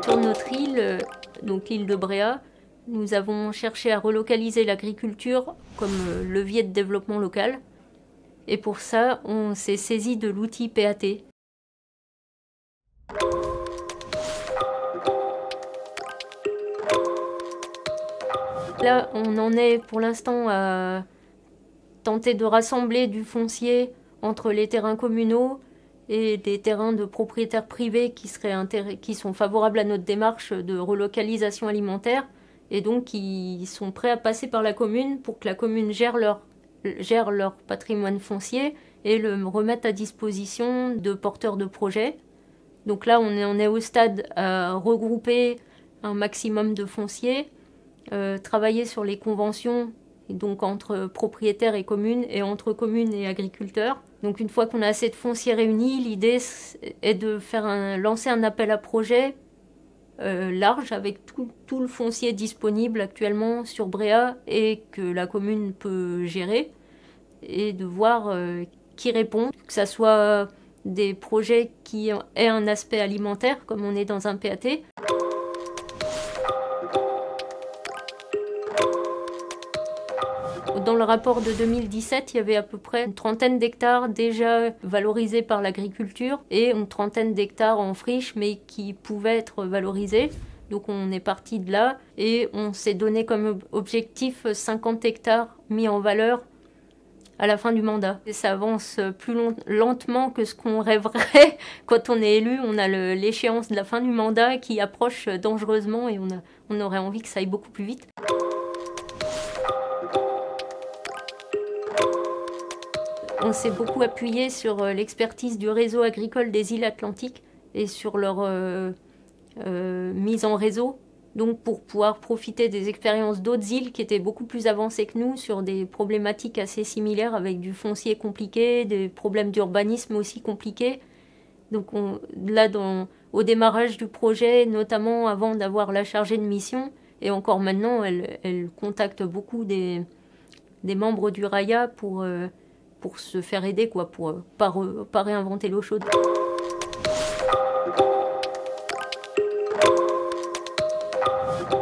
Sur notre île, donc l'île de Bréhat, nous avons cherché à relocaliser l'agriculture comme levier de développement local. Et pour ça, on s'est saisi de l'outil PAT. Là, on en est pour l'instant à tenter de rassembler du foncier entre les terrains communaux et des terrains de propriétaires privés qui sont favorables à notre démarche de relocalisation alimentaire et donc qui sont prêts à passer par la commune pour que la commune gère leur patrimoine foncier et le remette à disposition de porteurs de projets. Donc là, on est au stade à regrouper un maximum de foncier, travailler sur les conventions donc entre propriétaires et communes et entre communes et agriculteurs. Donc une fois qu'on a assez de foncier réuni, l'idée est de lancer un appel à projet large avec tout le foncier disponible actuellement sur Bréhat et que la commune peut gérer et de voir qui répond, que ça soit des projets qui aient un aspect alimentaire comme on est dans un PAT. Dans le rapport de 2017, il y avait à peu près une trentaine d'hectares déjà valorisés par l'agriculture et une trentaine d'hectares en friche mais qui pouvaient être valorisés. Donc on est parti de là et on s'est donné comme objectif 50 hectares mis en valeur à la fin du mandat. Et ça avance plus lentement que ce qu'on rêverait. Quand on est élu, on a l'échéance de la fin du mandat qui approche dangereusement et on aurait envie que ça aille beaucoup plus vite. On s'est beaucoup appuyé sur l'expertise du réseau agricole des îles Atlantiques et sur leur mise en réseau, donc pour pouvoir profiter des expériences d'autres îles qui étaient beaucoup plus avancées que nous sur des problématiques assez similaires avec du foncier compliqué, des problèmes d'urbanisme aussi compliqués. Donc au démarrage du projet, notamment avant d'avoir la chargée de mission, et encore maintenant, elle contacte beaucoup des membres du RAIA pour se faire aider, quoi, pour pas réinventer l'eau chaude.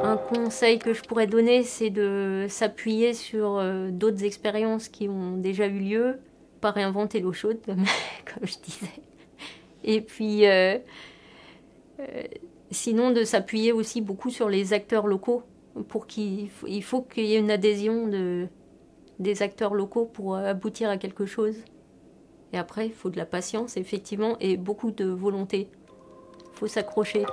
Un conseil que je pourrais donner, c'est de s'appuyer sur d'autres expériences qui ont déjà eu lieu, pas réinventer l'eau chaude, comme je disais. Et puis, sinon, de s'appuyer aussi beaucoup sur les acteurs locaux, il faut qu'il y ait une adhésion des acteurs locaux pour aboutir à quelque chose. Et après, il faut de la patience, effectivement, et beaucoup de volonté. Il faut s'accrocher.